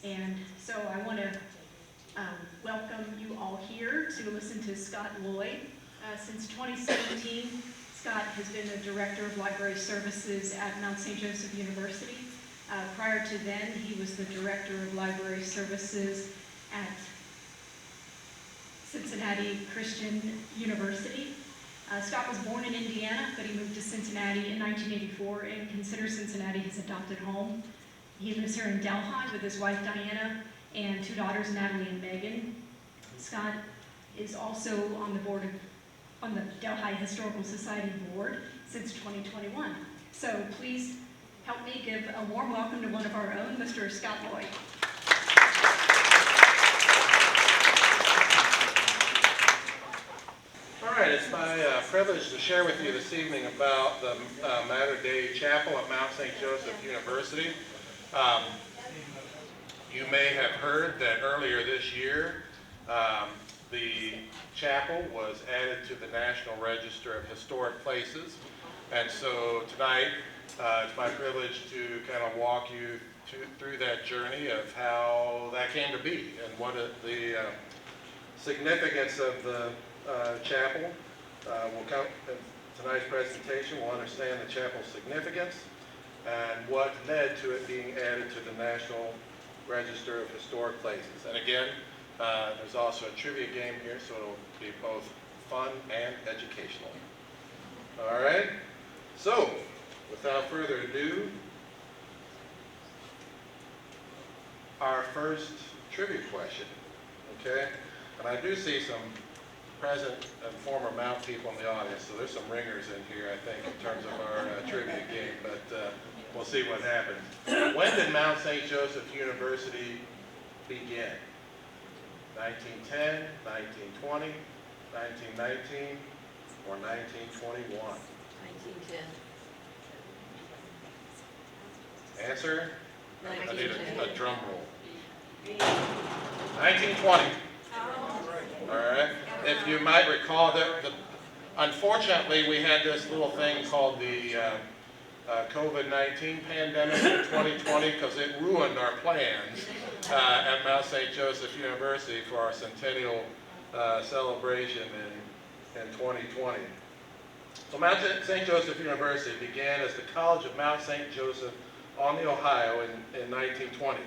And so I want to welcome you all here to listen to Scott Lloyd. Since 2017, Scott has been the Director of Library Services at Mount St. Joseph University. Prior to then, he was the Director of Library Services at Cincinnati Christian University. Scott was born in Indiana, but he moved to Cincinnati in 1984 and considers Cincinnati his adopted home. He lives here in Delhi with his wife Diana and two daughters, Natalie and Megan. Scott is also on the Delhi Historical Society board since 2021. So please help me give a warm welcome to one of our own, Mr. Scott Lloyd. All right, it's my privilege to share with you this evening about the Mater Dei Chapel at Mount St. Joseph University. You may have heard that earlier this year, the chapel was added to the National Register of Historic Places. And so tonight, it's my privilege to kind of walk you through that journey of how that came to be and what the significance of the chapel will come in tonight's presentation. We'll understand the chapel's significance and what led to it being added to the National Register of Historic Places. And again, there's also a trivia game here, so it'll be both fun and educational. All right, so without further ado, our first trivia question, okay? And I do see some present and former Mount people in the audience, so there's some ringers in here, I think, in terms of our trivia game, but we'll see what happens. When did Mount St. Joseph University begin? 1910, 1920, 1919, or 1921? 1910. Answer? I need 1910. a drum roll. 1920. All right. If you might recall that, unfortunately, we had this little thing called the COVID-19 pandemic in 2020 because it ruined our plans at Mount St. Joseph University for our centennial celebration in 2020. So Mount St. Joseph University began as the College of Mount St. Joseph on the Ohio in 1920.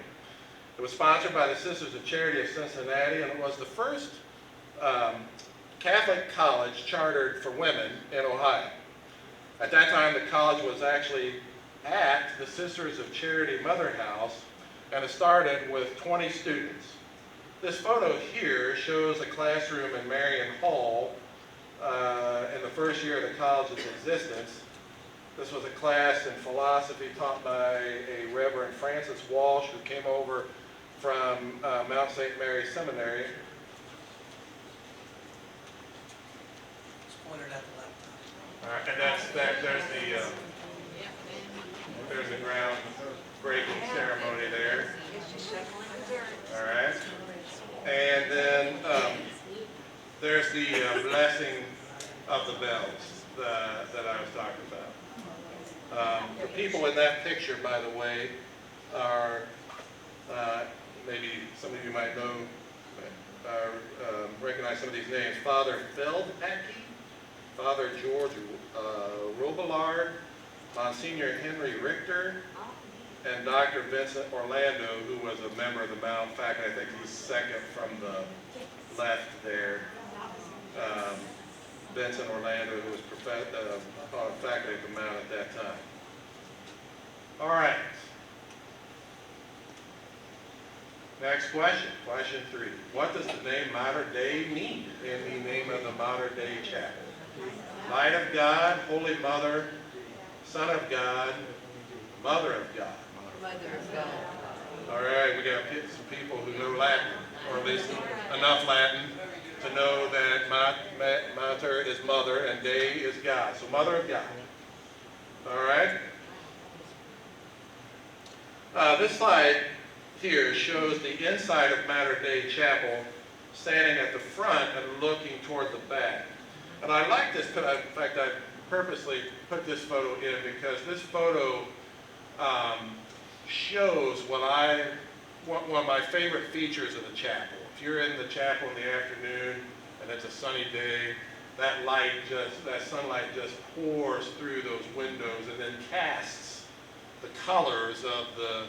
It was sponsored by the Sisters of Charity of Cincinnati, and it was the first Catholic college chartered for women in Ohio. At that time, the college was actually at the Sisters of Charity Mother House, and it started with 20 students. This photo here shows a classroom in Marion Hall in the first year of the college's existence. This was a class in philosophy taught by a Reverend Francis Walsh, who came over from Mount St. Mary's Seminary. All right, and there's the ground breaking ceremony there. All right, and then there's the blessing of the bells that I was talking about. The people in that picture, by the way, are maybe some of you might know, recognize some of these names. Father Feldhacke, Father George Robillard, Monsignor Henry Richter, and Dr. Vincent Orlando, who was a member of the Mount faculty. I think he's second from the left there. Vincent Orlando, who was faculty at the Mount at that time. All right. Next question, question 3. What does the name Mater Dei mean in the name of the Mater Dei Chapel? Light of God, Holy Mother, Son of God, Mother of God. Mother of God. All right, we got some people who know Latin, or at least enough Latin to know that Mater is mother and Dei is God. So Mother of God. All right. This slide here shows the inside of Mater Dei Chapel, standing at the front and looking toward the back. And I like this, in fact, I purposely put this photo in because this photo shows what I one of my favorite features of the chapel. If you're in the chapel in the afternoon and it's a sunny day, that sunlight just pours through those windows and then casts the colors of the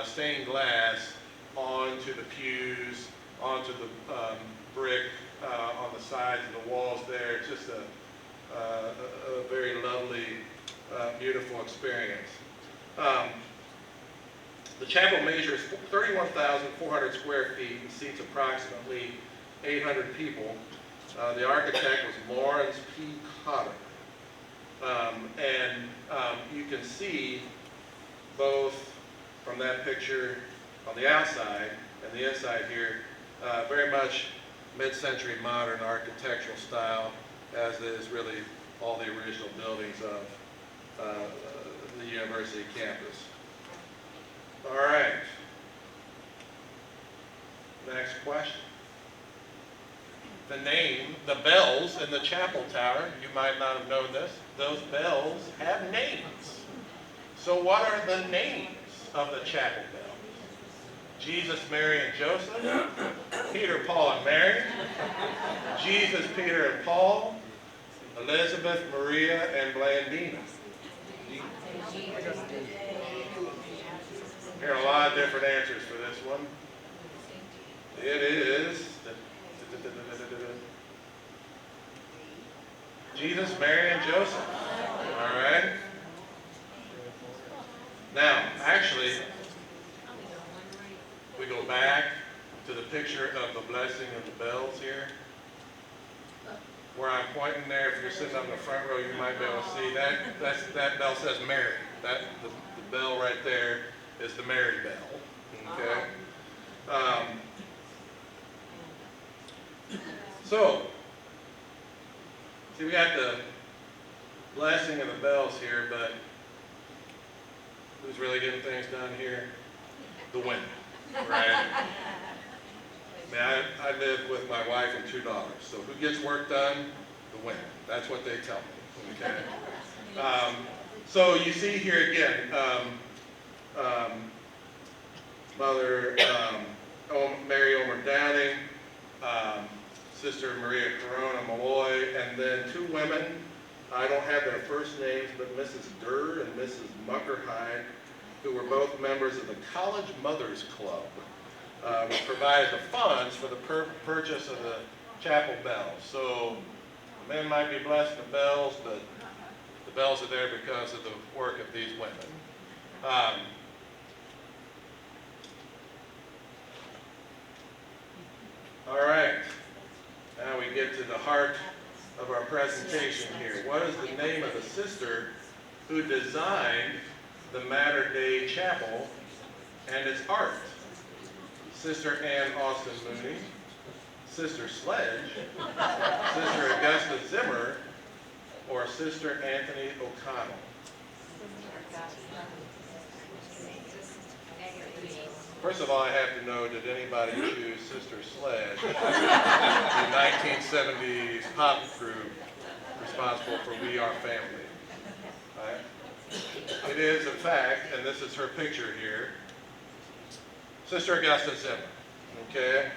stained glass onto the pews, onto the brick on the sides of the walls there. It's just a very lovely, beautiful experience. The chapel measures 31,400 square feet and seats approximately 800 people. The architect was Lawrence P. Cotter. You can see both from that picture on the outside and the inside here, very much mid-century modern architectural style, as is really all the original buildings of the university campus. All right. Next question. The name, the bells in the chapel tower, you might not have known this, those bells have names. So what are the names of the chapel bells? Jesus, Mary, and Joseph, Peter, Paul, and Mary, Jesus, Peter, and Paul, Elizabeth, Maria, and Blandina. Here are a lot of different answers for this one. It is Jesus, Mary, and Joseph. All right. Now, actually, we go back to the picture of the blessing of the bells here. Where I'm pointing there, if you're sitting on the front row, you might be able to see that. That bell says Mary. The bell right there is the Mary bell. Okay. So, see, we got the blessing of the bells here, but who's really getting things done here? The women, right? I mean, I live with my wife and 2 daughters, so who gets work done? The women. That's what they tell me, okay? So you see here again, Mother Mary Omer Downing, Sister Maria Corona Malloy, and then 2 women. I don't have their first names, but Mrs. Durr and Mrs. Muckerhide, who were both members of the College Mothers Club, which provided the funds for the purchase of the chapel bells. So men might be blessing the bells, but the bells are there because of the work of these women. All right, now we get to the heart of our presentation here. What is the name of the sister who designed the Mater Dei Chapel and its art? Sister Ann Austin Mooney, Sister Sledge, Sister Augusta Zimmer, or Sister Anthony O'Connell? First of all, I have to know, did anybody choose Sister Sledge, the 1970s pop group responsible for We Are Family? Right? It is a fact, and this is her picture here, Sister Augusta Zimmer, okay?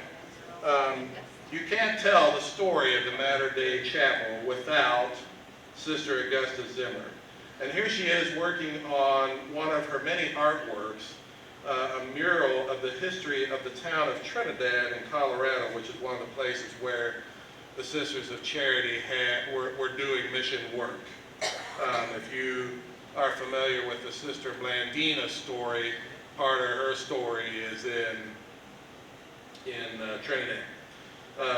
You can't tell the story of the Mater Dei Chapel without Sister Augusta Zimmer. And here she is working on one of her many artworks, a mural of the history of the town of Trinidad in Colorado, which is one of the places where the Sisters of Charity were doing mission work. If you are familiar with the Sister Blandina story, part of her story is in Trinidad.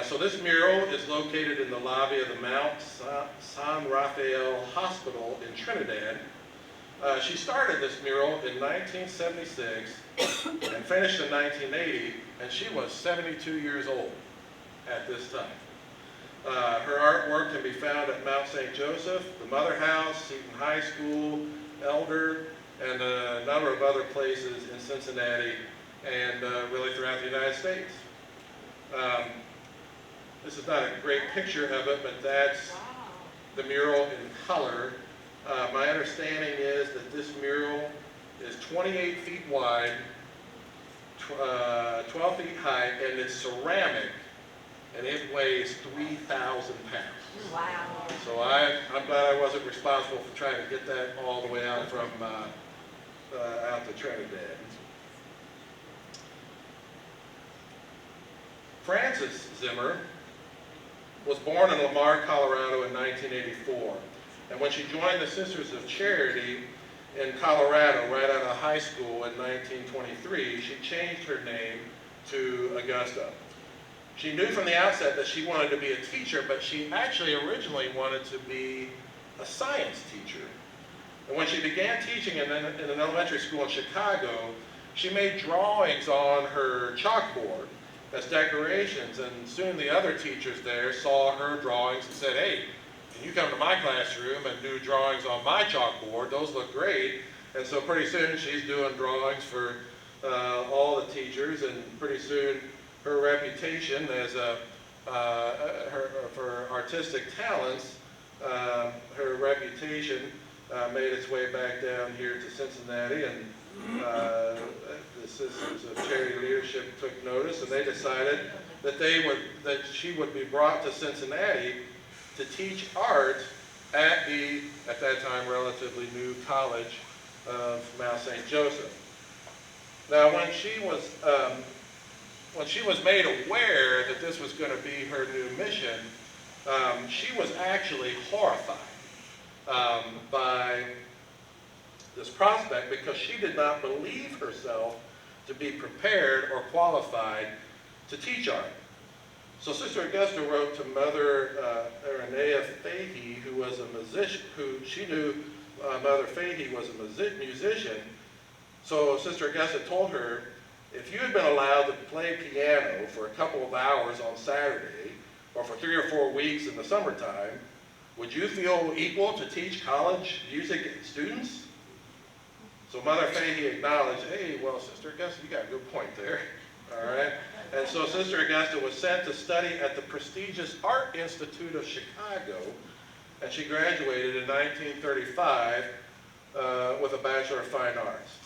So this mural is located in the lobby of the Mount San Rafael Hospital in Trinidad. She started this mural in 1976 and finished in 1980, and she was 72 years old at this time. Her artwork can be found at Mount St. Joseph, the Mother House, Seton High School, Elder, and a number of other places in Cincinnati and really throughout the United States. This is not a great picture of it, but that's the mural in color. My understanding is that this mural is 28 feet wide, 12 feet high, and it's ceramic, and it weighs 3,000 pounds. Wow. So I'm glad I wasn't responsible for trying to get that all the way out from out to Trinidad. Frances Zimmer was born in Lamar, Colorado in 1984. And when she joined the Sisters of Charity in Colorado right out of high school in 1923, she changed her name to Augusta. She knew from the outset that she wanted to be a teacher, but she actually originally wanted to be a science teacher. And when she began teaching in an elementary school in Chicago, she made drawings on her chalkboard as decorations, and soon the other teachers there saw her drawings and said, "Hey, can you come to my classroom and do drawings on my chalkboard? Those look great." And so pretty soon she's doing drawings for all the teachers, and pretty soon her reputation as for artistic talents, her reputation made its way back down here to Cincinnati, and the Sisters of Charity leadership took notice, and they decided that she would be brought to Cincinnati to teach art at that time, relatively new college of Mount St. Joseph. Now, when she was made aware that this was going to be her new mission, she was actually horrified by this prospect, because she did not believe herself to be prepared or qualified to teach art. So Sister Augusta wrote to Mother Renea Fahey, who was a musician, who she knew Mother Fahey was a musician. So Sister Augusta told her, if you had been allowed to play piano for a couple of hours on Saturday, or for 3 or 4 weeks in the summertime, would you feel equal to teach college music students? So Mother Fahey acknowledged, hey, well, Sister Augusta, you got a good point there. All right? And so Sister Augusta was sent to study at the prestigious Art Institute of Chicago, and she graduated in 1935 with a Bachelor of Fine Arts.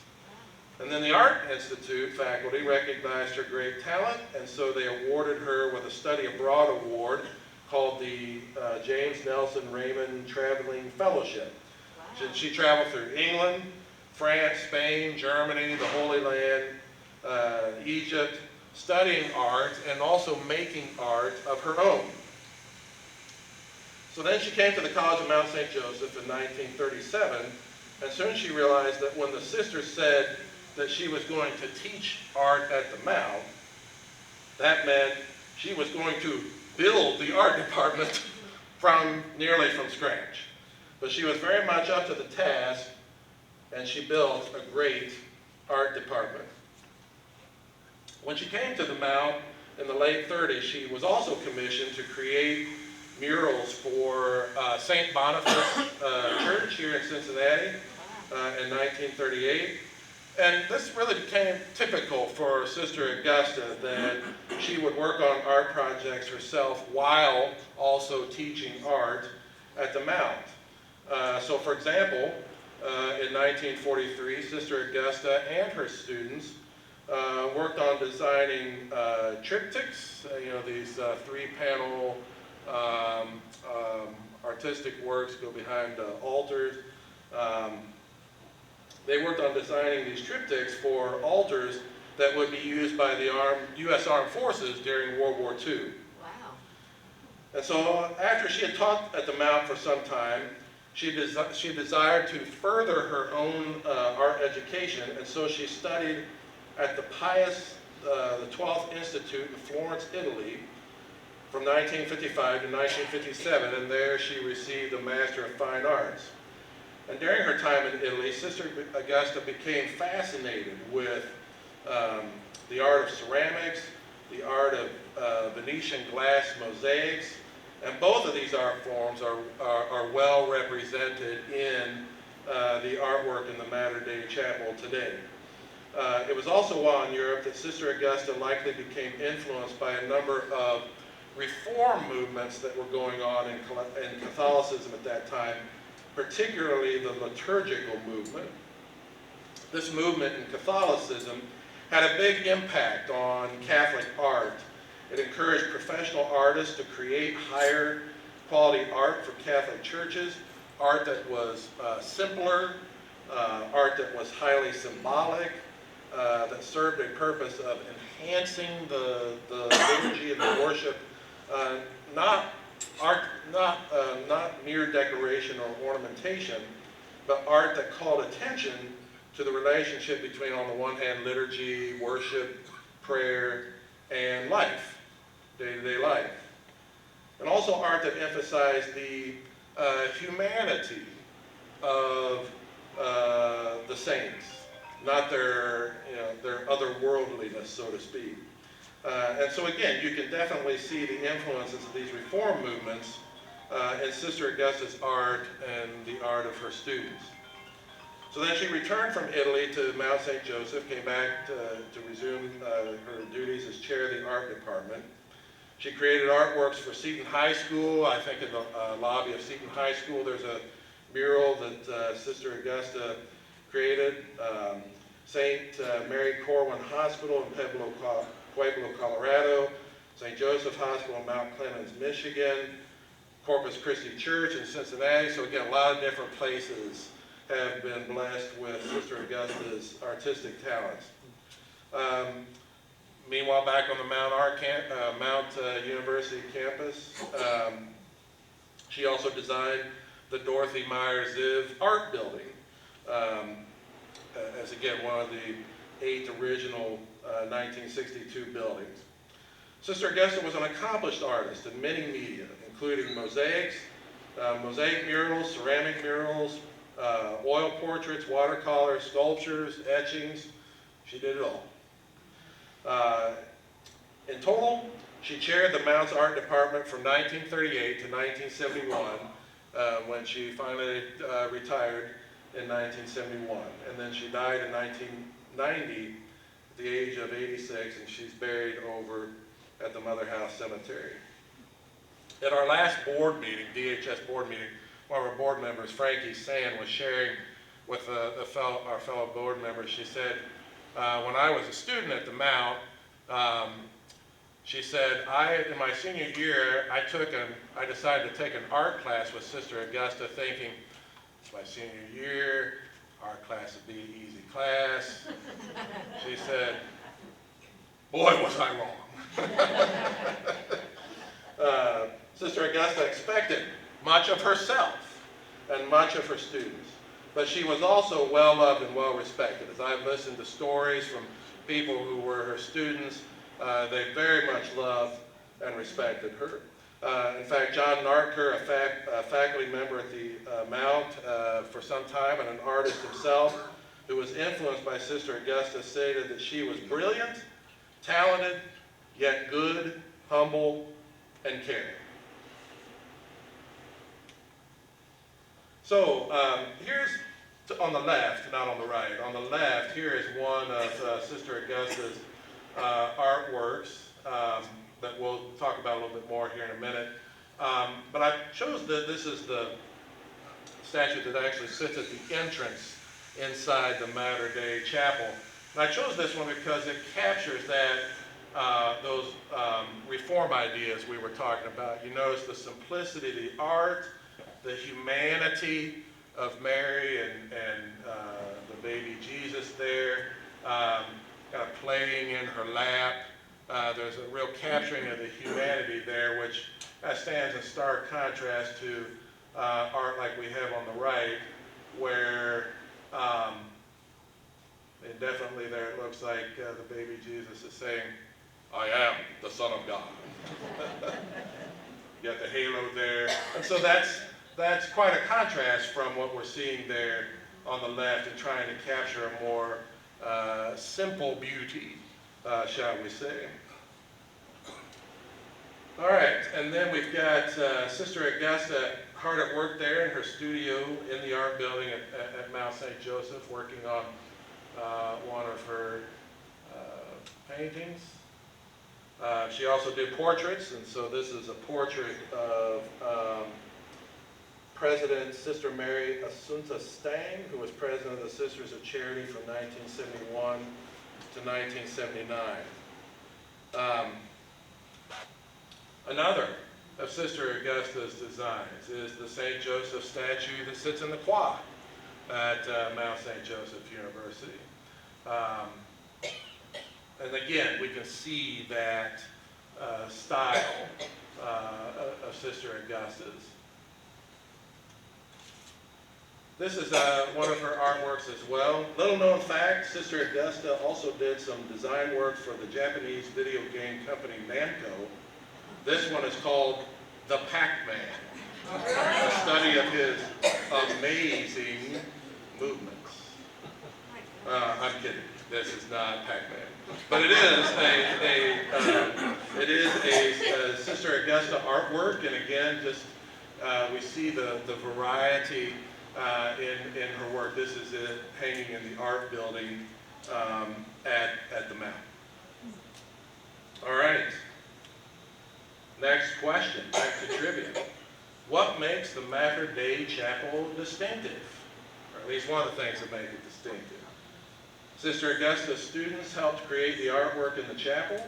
And then the Art Institute faculty recognized her great talent, and so they awarded her with a Study Abroad Award called the James Nelson Raymond Traveling Fellowship. Wow. She traveled through England, France, Spain, Germany, the Holy Land, Egypt, studying art and also making art of her own. So then she came to the College of Mount St. Joseph in 1937, and soon she realized that when the sisters said that she was going to teach art at the Mount, that meant she was going to build the art department nearly from scratch. But she was very much up to the task, and she built a great art department. When she came to the Mount in the late 30s, she was also commissioned to create murals for St. Boniface Church here in Cincinnati in 1938. And this really became typical for Sister Augusta, that she would work on art projects herself while also teaching art at the Mount. So for example, in 1943, Sister Augusta and her students worked on designing triptychs, these 3-panel artistic works go behind altars. They worked on designing these triptychs for altars that would be used by the U.S. Armed Forces during World War II. Wow. And so after she had taught at the Mount for some time, she desired to further her own art education, and so she studied at the the 12th Institute in Florence, Italy, from 1955 to 1957, and there she received a Master of Fine Arts. And during her time in Italy, Sister Augusta became fascinated with the art of ceramics, the art of Venetian glass mosaics, and both of these art forms are well represented in the artwork in the Mater Dei Chapel today. It was also while in Europe that Sister Augusta likely became influenced by a number of reform movements that were going on in Catholicism at that time, particularly the liturgical movement. This movement in Catholicism had a big impact on Catholic art. It encouraged professional artists to create higher quality art for Catholic churches, art that was simpler, art that was highly symbolic, that served a purpose of enhancing the liturgy and the worship, not mere decoration or ornamentation, but art that called attention to the relationship between, on the one hand, liturgy, worship, prayer, and life, day-to-day life. And also art that emphasized the humanity of the saints, not their otherworldliness, so to speak. And so again, you can definitely see the influences of these reform movements in Sister Augusta's art and the art of her students. So then she returned from Italy to Mount St. Joseph, came back to resume her duties as chair of the art department. She created artworks for Seton High School. I think in the lobby of Seton High School there's a mural that Sister Augusta created. St. Mary Corwin Hospital in Pueblo, Colorado. St. Joseph Hospital in Mount Clemens, Michigan. Corpus Christi Church in Cincinnati. So again, a lot of different places have been blessed with Sister Augusta's artistic talents. Meanwhile, back on the Mount University campus, she also designed the Dorothy Meyer Ziv Art Building, as again one of the 8 original 1962 buildings. Sister Augusta was an accomplished artist in many media, including mosaics, mosaic murals, ceramic murals, oil portraits, watercolors, sculptures, etchings. She did it all. In total, she chaired the Mount's art department from 1938 to 1971, when she finally retired in 1971. And then she died in 1990 at the age of 86, and she's buried over at the Mother House Cemetery. At our last board meeting, DHS board meeting, one of our board members, Frankie Sand, was sharing with our fellow board members. She said, when I was a student at the Mount, she said, in my senior year, I decided to take an art class with Sister Augusta, thinking, it's my senior year, art class would be an easy class. She said, boy, was I wrong. Sister Augusta expected much of herself and much of her students, but she was also well-loved and well-respected. As I've listened to stories from people who were her students, they very much loved and respected her. In fact, John Narker, a faculty member at the Mount for some time and an artist himself, who was influenced by Sister Augusta, stated that she was brilliant, talented, yet good, humble, and caring. So here's, on the left, not on the right, on the left, here is one of Sister Augusta's artworks that we'll talk about a little bit more here in a minute. But I chose this is the statue that actually sits at the entrance inside the Mater Dei Chapel. And I chose this one because it captures those reform ideas we were talking about. You notice the simplicity of the art, the humanity of Mary and the baby Jesus there, kind of playing in her lap. There's a real capturing of the humanity there, which stands in stark contrast to art like we have on the right, where and definitely there it looks like the baby Jesus is saying, I am the Son of God. You got the halo there. And so that's quite a contrast from what we're seeing there on the left and trying to capture a more simple beauty, shall we say. All right, and then we've got Sister Augusta hard at work there in her studio in the art building at Mount St. Joseph, working on one of her paintings. She also did portraits, and so this is a portrait of President Sister Mary Assunta Stang, who was president of the Sisters of Charity from 1971 to 1979. Another of Sister Augusta's designs is the St. Joseph statue that sits in the quad at Mount St. Joseph University. And again, we can see that style of Sister Augusta's. This is one of her artworks as well. Little known fact, Sister Augusta also did some design work for the Japanese video game company Namco. This one is called The Pac-Man, a study of his amazing movements. I'm kidding. This is not Pac-Man, but it is a Sister Augusta artwork, and again, just we see the variety in her work. This is it hanging in the art building at the Mount. All right. Next question, back to trivia. What makes the Mater Dei Chapel distinctive? Or at least one of the things that make it distinctive. Sister Augusta's students helped create the artwork in the chapel,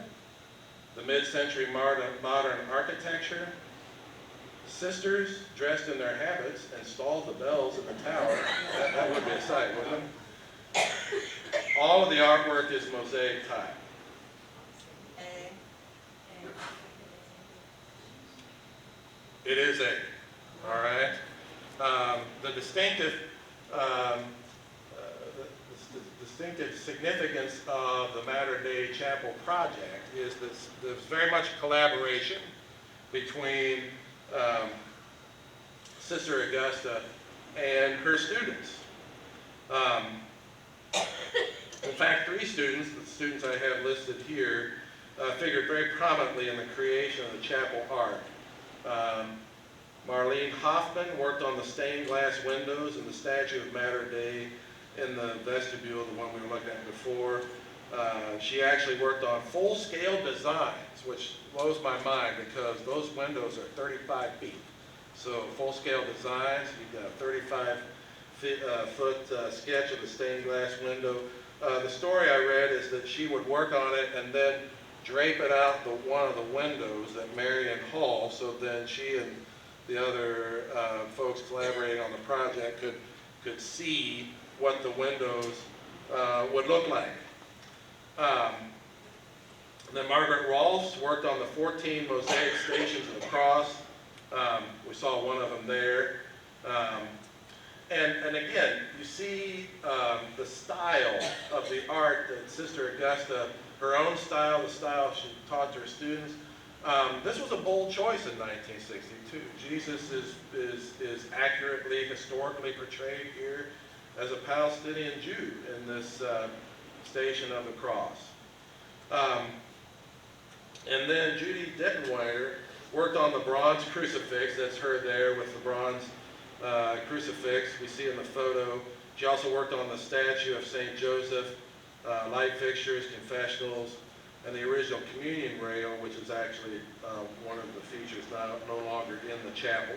the mid-century modern architecture. Sisters, dressed in their habits, installed the bells in the tower. That would be a sight, wouldn't it? All of the artwork is mosaic tile. It is A. All right. The distinctive significance of the Mater Dei Chapel project is this, there's very much collaboration between Sister Augusta and her students. In fact, 3 students, the students I have listed here, figured very prominently in the creation of the chapel art. Marlene Hoffman worked on the stained glass windows and the statue of Mater Dei in the vestibule, the one we were looking at before. She actually worked on full-scale designs, which blows my mind because those windows are 35 feet. So full-scale designs, you've got a 35-foot sketch of the stained glass window. The story I read is that she would work on it and then drape it out one of the windows at Marion Hall, so then she and the other folks collaborating on the project could see what the windows would look like. Then Margaret Rolfs worked on the 14 mosaic stations of the cross. We saw one of them there. And again, you see the style of the art that Sister Augusta, her own style, the style she taught to her students. This was a bold choice in 1962. Jesus is accurately, historically portrayed here as a Palestinian Jew in this Station of the Cross. And then Judy Dettenweider worked on the bronze crucifix. That's her there with the bronze crucifix we see in the photo. She also worked on the statue of St. Joseph, light fixtures, confessionals, and the original communion rail, which is actually one of the features no longer in the chapel.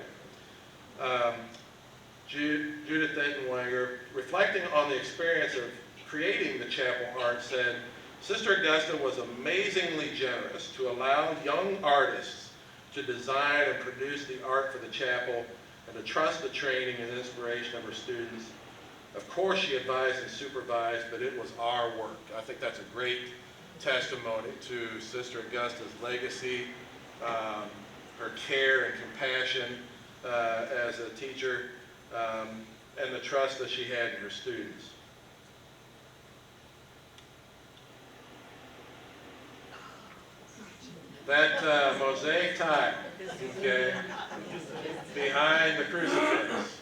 Judith Dettenweider, reflecting on the experience of creating the chapel art, said, Sister Augusta was amazingly generous to allow young artists to design and produce the art for the chapel and to trust the training and inspiration of her students. Of course she advised and supervised, but it was our work. I think that's a great testimony to Sister Augusta's legacy, her care and compassion as a teacher, and the trust that she had in her students. That mosaic tile, okay, behind the crucifix.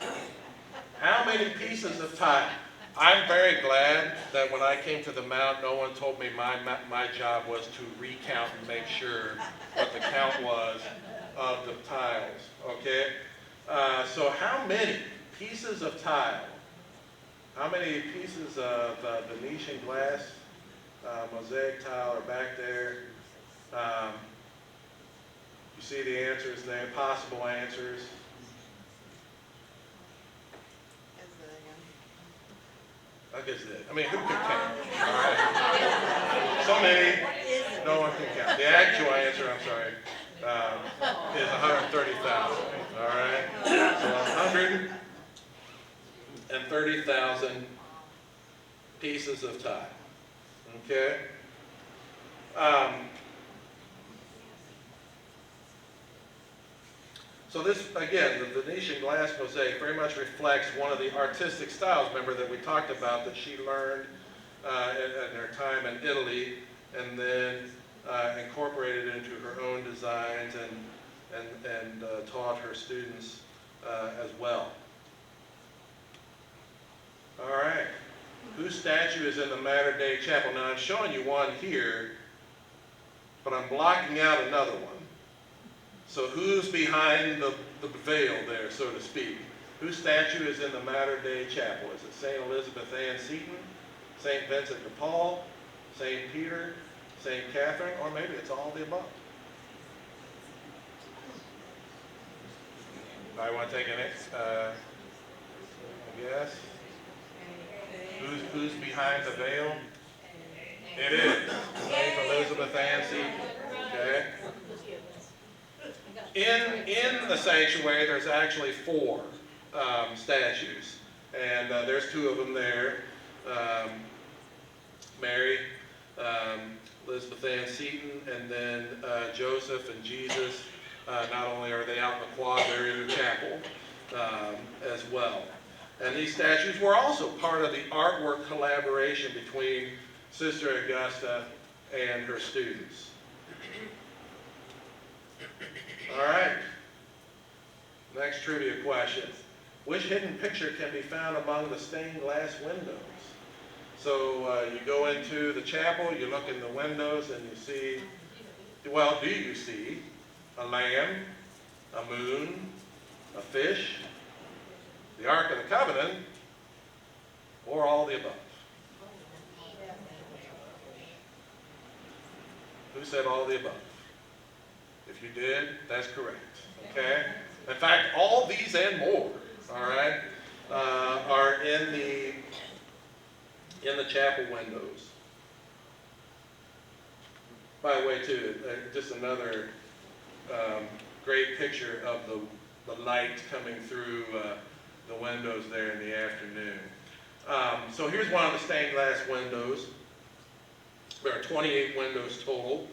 How many pieces of tile? I'm very glad that when I came to the Mount, no one told me my job was to recount and make sure what the count was of the tiles, okay? So how many pieces of tile, how many pieces of Venetian glass mosaic tile are back there? You see the answers there, possible answers. I guess that. I mean, who could count? All right. how many? What is it? No one can count. The actual answer, I'm sorry, is 130,000. All right? So 130,000 pieces of tie. Okay? So this, again, the Venetian glass mosaic very much reflects one of the artistic styles, remember, that we talked about that she learned in her time in Italy, and then incorporated into her own designs and taught her students as well. All right. Whose statue is in the Mater Dei Chapel? Now I'm showing you one here, but I'm blocking out another one. So who's behind the veil there, so to speak? Whose statue is in the Mater Dei Chapel? Is it St. Elizabeth Ann Seton, St. Vincent de Paul, St. Peter, St. Catherine, or maybe it's all the above? I want to take a guess. Who's behind the veil? It is St. Elizabeth Ann Seton. Okay. In the sanctuary, there's actually 4 statues, and there's 2 of them there. Mary, Elizabeth Ann Seton, and then Joseph and Jesus. Not only are they out in the quad, they're in the chapel as well. And these statues were also part of the artwork collaboration between Sister Augusta and her students. All right. Next trivia question. Which hidden picture can be found among the stained glass windows? So you go into the chapel, you look in the windows, and you see, well, do you see a lamb, a moon, a fish, the Ark of the Covenant, or all the above? Who said all the above? If you did, that's correct. Okay? In fact, all these and more, all right, are in the chapel windows. By the way, too, just another great picture of the light coming through the windows there in the afternoon. So here's one of the stained glass windows. There are 28 windows total.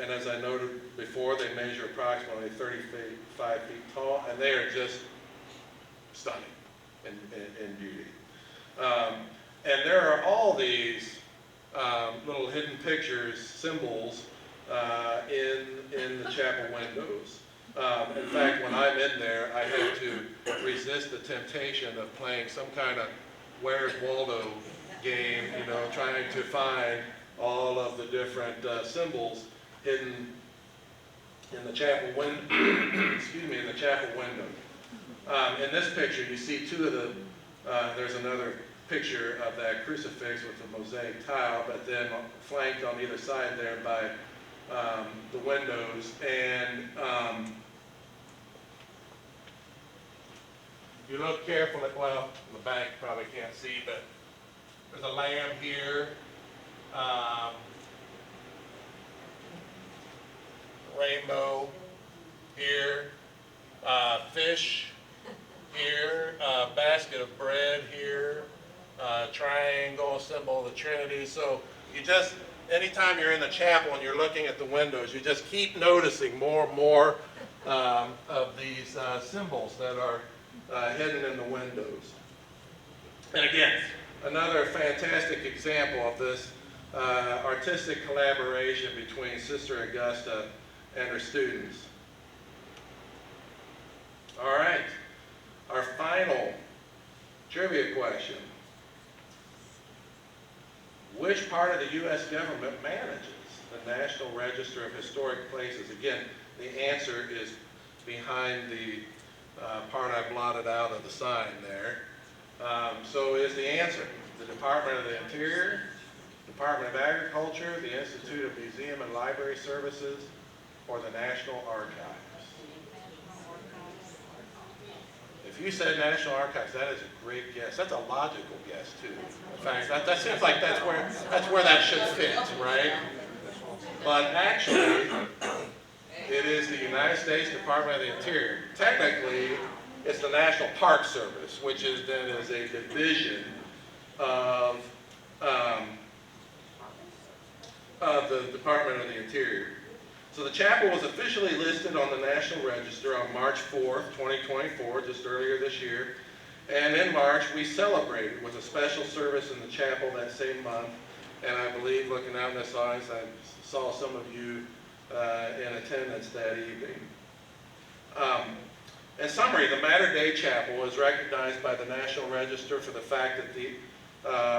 And as I noted before, they measure approximately 35 feet tall, and they are just stunning in beauty. And there are all these little hidden pictures, symbols, in the chapel windows. In fact, when I'm in there, I have to resist the temptation of playing some kind of Where's Waldo game, you know, trying to find all of the different symbols hidden in the chapel window. Excuse me, in the chapel window. In this picture, you see 2 of the. There's another picture of that crucifix with the mosaic tile, but then flanked on either side there by the windows. And you look carefully. Well, the back probably can't see, but there's a lamb here. Rainbow here, fish here, basket of bread here, triangle symbol of the Trinity. So you just, anytime you're in the chapel and you're looking at the windows, you just keep noticing more and more of these symbols that are hidden in the windows. And again, another fantastic example of this artistic collaboration between Sister Augusta and her students. All right, our final trivia question. Which part of the U.S. government manages the National Register of Historic Places? Again, the answer is behind the part I blotted out of the sign there. So is the answer the Department of the Interior, Department of Agriculture, the Institute of Museum and Library Services, or the National Archives? If you said National Archives, that is a great guess. That's a logical guess too. In fact, that seems like that's where that should fit, right? But actually, it is the United States Department of the Interior. Technically, it's the National Park Service, which is then is a division of the Department of the Interior. So the chapel was officially listed on the National Register on March 4th, 2024, just earlier this year. And in March, we celebrated with a special service in the chapel that same month. And I believe, looking out in this audience, I saw some of you in attendance that evening. In summary, the Mater Dei Chapel is recognized by the National Register for the fact that the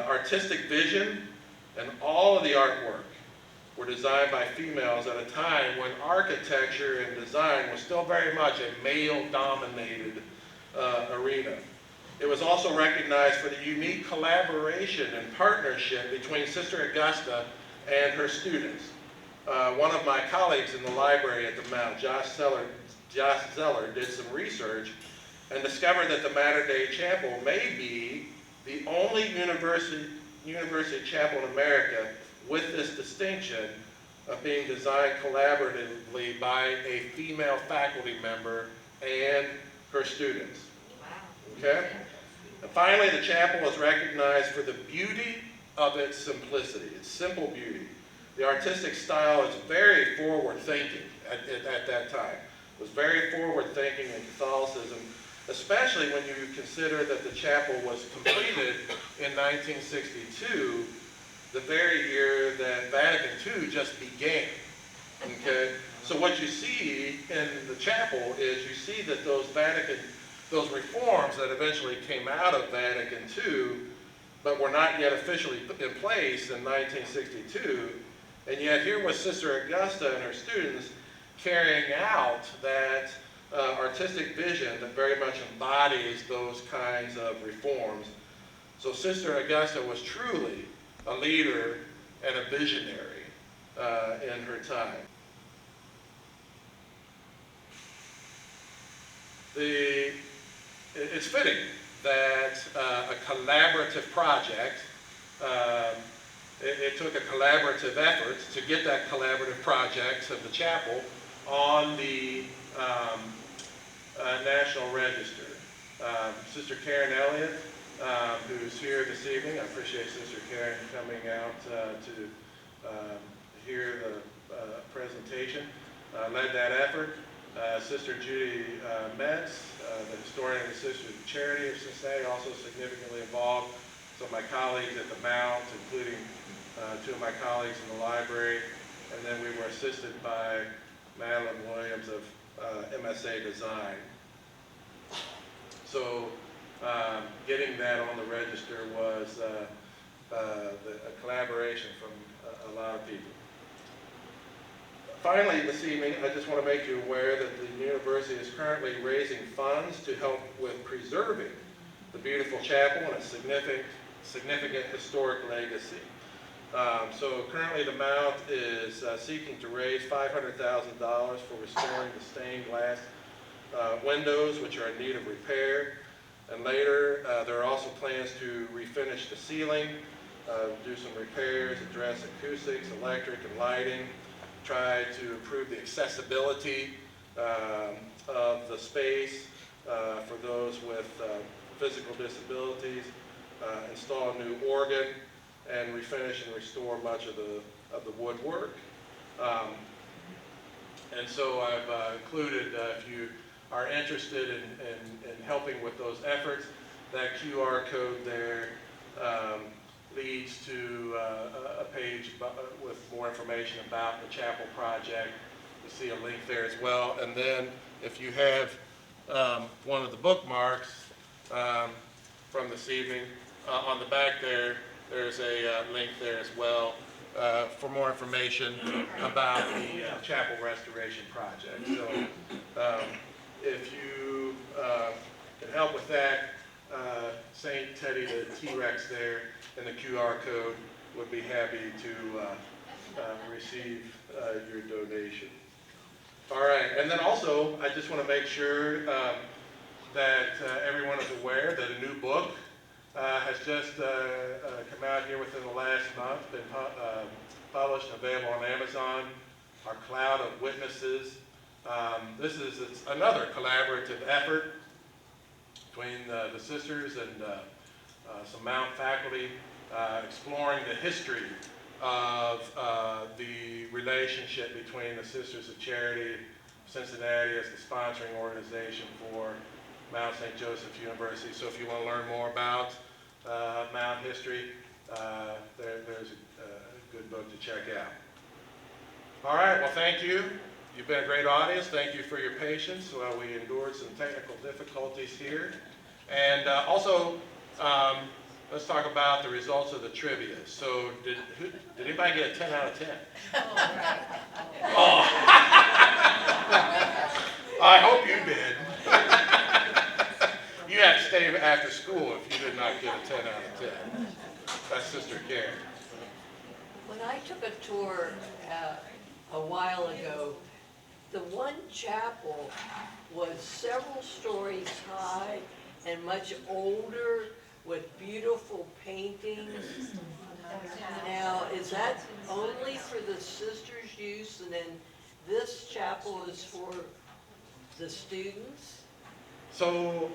artistic vision and all of the artwork were designed by females at a time when architecture and design was still very much a male-dominated arena. It was also recognized for the unique collaboration and partnership between Sister Augusta and her students. One of my colleagues in the library at the Mount, Josh Zeller, did some research and discovered that the Mater Dei Chapel may be the only university chapel in America with this distinction of being designed collaboratively by a female faculty member and her students. Okay? And finally, the chapel is recognized for the beauty of its simplicity, its simple beauty. The artistic style is very forward-thinking at that time. It was very forward-thinking in Catholicism, especially when you consider that the chapel was completed in 1962, the very year that Vatican II just began. Okay? So what you see in the chapel is you see that those reforms that eventually came out of Vatican II, but were not yet officially put in place in 1962, and yet here was Sister Augusta and her students carrying out that artistic vision that very much embodies those kinds of reforms. So Sister Augusta was truly a leader and a visionary in her time. It's fitting that a collaborative project, it took a collaborative effort to get that collaborative project of the chapel on the National Register. Sister Karen Elliott, who's here this evening, I appreciate Sister Karen coming out to hear the presentation, led that effort. Sister Judy Metz, the historian of the Sisters of Charity of Cincinnati, also significantly involved. Some of my colleagues at the Mount, including two of my colleagues in the library, and then we were assisted by Madeline Williams of MSA Design. So getting that on the register was a collaboration from a lot of people. Finally, this evening, I just want to make you aware that the university is currently raising funds to help with preserving the beautiful chapel and its significant historic legacy. So currently the Mount is seeking to raise $500,000 for restoring the stained glass windows, which are in need of repair. And later, there are also plans to refinish the ceiling, do some repairs, address acoustics, electric, and lighting, try to improve the accessibility of the space for those with physical disabilities, install a new organ, and refinish and restore much of the woodwork. And so I've included, if you are interested in helping with those efforts, that QR code there leads to a page with more information about the chapel project. You'll see a link there as well. And then if you have one of the bookmarks from this evening, on the back there, there's a link there as well for more information about the chapel restoration project. So if you can help with that, St. Teddy the T-Rex there and the QR code would be happy to receive your donation. All right, and then also I just want to make sure that everyone is aware that a new book has just come out here within the last month, been published and available on Amazon, Our Cloud of Witnesses. This is another collaborative effort between the sisters and some Mount faculty exploring the history of the relationship between the Sisters of Charity Cincinnati as the sponsoring organization for Mount St. Joseph University. So if you want to learn more about Mount history, there's a good book to check out. All right, well, thank you. You've been a great audience. Thank you for your patience while we endured some technical difficulties here. And also, let's talk about the results of the trivia. So did anybody get a 10 out of 10? Oh. I hope you did. You have to stay after school if you did not get a 10 out of 10. That's Sister Karen. When I took a tour a while ago, the one chapel was several stories high and much older with beautiful paintings. Now, is that only for the sisters' use, and then this chapel is for the students? So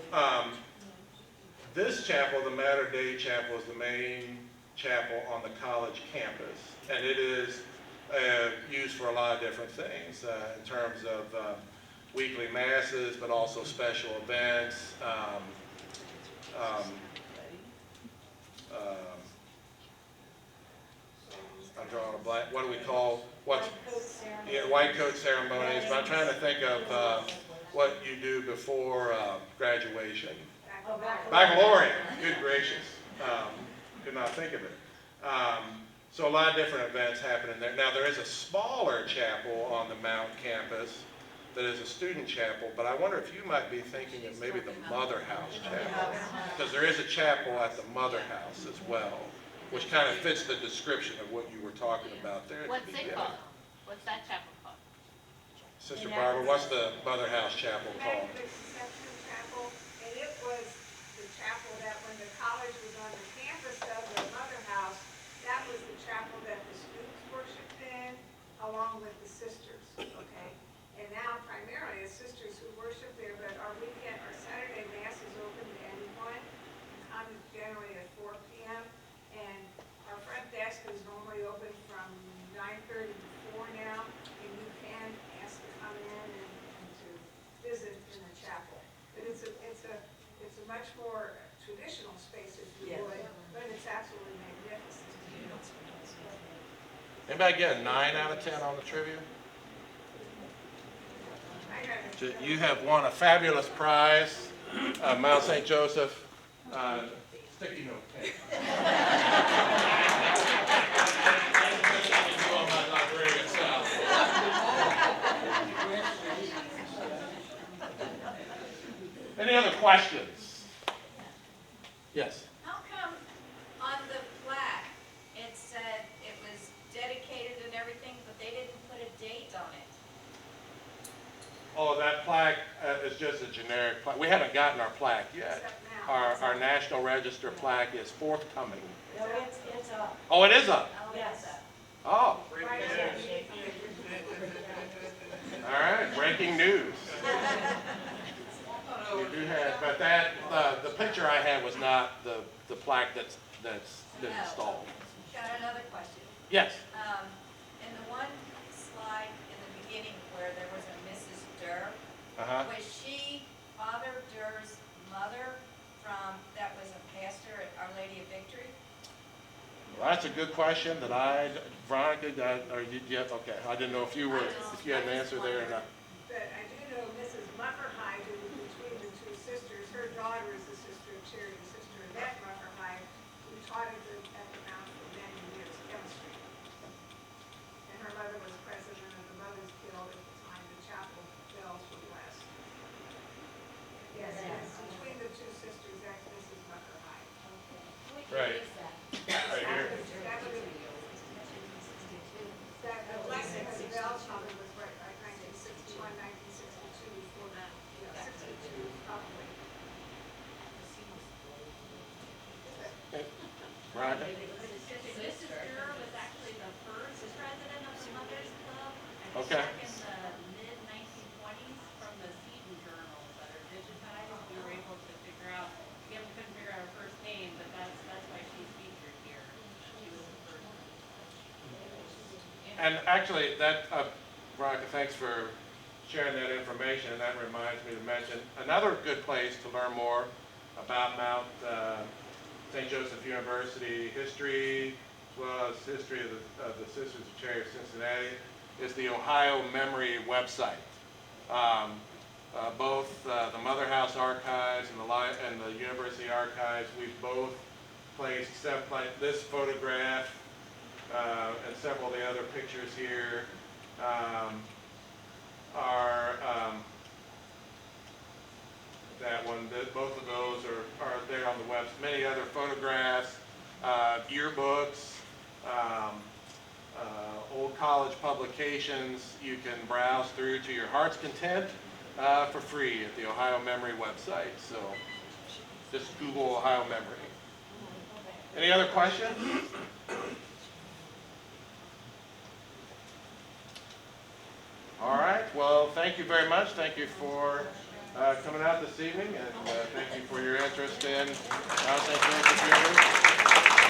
this chapel, the Mater Dei Chapel, is the main chapel on the college campus, and it is used for a lot of different things in terms of weekly masses, but also special events. I'm drawing a blank. What do we call white coat ceremonies? But I'm trying to think of what you do before graduation. Baccalaureate. Good gracious. Could not think of it. So a lot of different events happen in there. Now there is a smaller chapel on the Mount campus that is a student chapel, but I wonder if you might be thinking of maybe the Mother House chapel, because there is a chapel at the Mother House as well, which kind of fits the description of what you were talking about there. What's it called? What's that chapel called? Sister Barbara, what's the Mother House chapel called? Immaculate Conception Chapel, and it was the chapel that when the college was on the campus of the Mother House, that was the chapel that the students worshiped in, along with the sisters, okay? And now primarily it's sisters who worship there, but our Saturday Mass is open to anyone. Come generally at 4 p.m. And our front desk is normally open from 9:30 to 4 now, and you can ask to come in and to visit in the chapel. But it's a much more traditional space, if you Yes. would, but it's absolutely magnificent. Anybody get a 9 out of 10 on the trivia? I got it. You have won a fabulous prize, Mount St. Joseph sticky note tape. Any other questions? Yes. How come on the plaque, it said it was dedicated and everything, but they didn't put a date on it? Oh, that plaque is just a generic plaque. We haven't gotten our plaque yet. Except now. Our National Register plaque is forthcoming. No, it's up. Oh, it is up. Oh, Yes. Oh, Right. all right, breaking news. We do have, but that, the picture I had was not the plaque that's been No. installed. Got another question. Yes. In the one slide in the beginning where there was a Mrs. Durr, Uh-huh. was she Father Durr's mother that was a pastor at Our Lady of Victory? Well, that's a good question that Veronica, okay, I didn't know if you had an answer there or not. But I do know Mrs. Muckerhide, who was between the two sisters, her daughter is the Sister of Charity, Sister Annette Muckerhide, who taught at the Mount for many years, chemistry. And her mother was president of the Mothers Guild at the time the chapel bells were blessed. Yes, between the two sisters, that's Mrs. Muckerhide. Right. Right here. That the blessing of the bells probably was right, like 1961, 1962, before that, 62 probably. Veronica? Mrs. Durr was actually the first president of the Mothers Club. And Okay. back in the mid-1920s, from the Seton journals that are digitized, we were able to figure out, we couldn't figure out her first name, but that's why she's featured here. She was the first. And actually, Veronica, thanks for sharing that information, and that reminds me to mention another good place to learn more about Mount St. Joseph University history, as well as history of the Sisters of Charity of Cincinnati, is the Ohio Memory website. Both the Mother House Archives and the University Archives, we've both placed this photograph and several of the other pictures here are that one. Both of those are there on the web. Many other photographs, yearbooks, old college publications you can browse through to your heart's content for free at the Ohio Memory website. So just Google Ohio Memory. Any other questions? All right. Well, thank you very much. Thank you for coming out this evening, and thank you for your interest in St. Joseph University.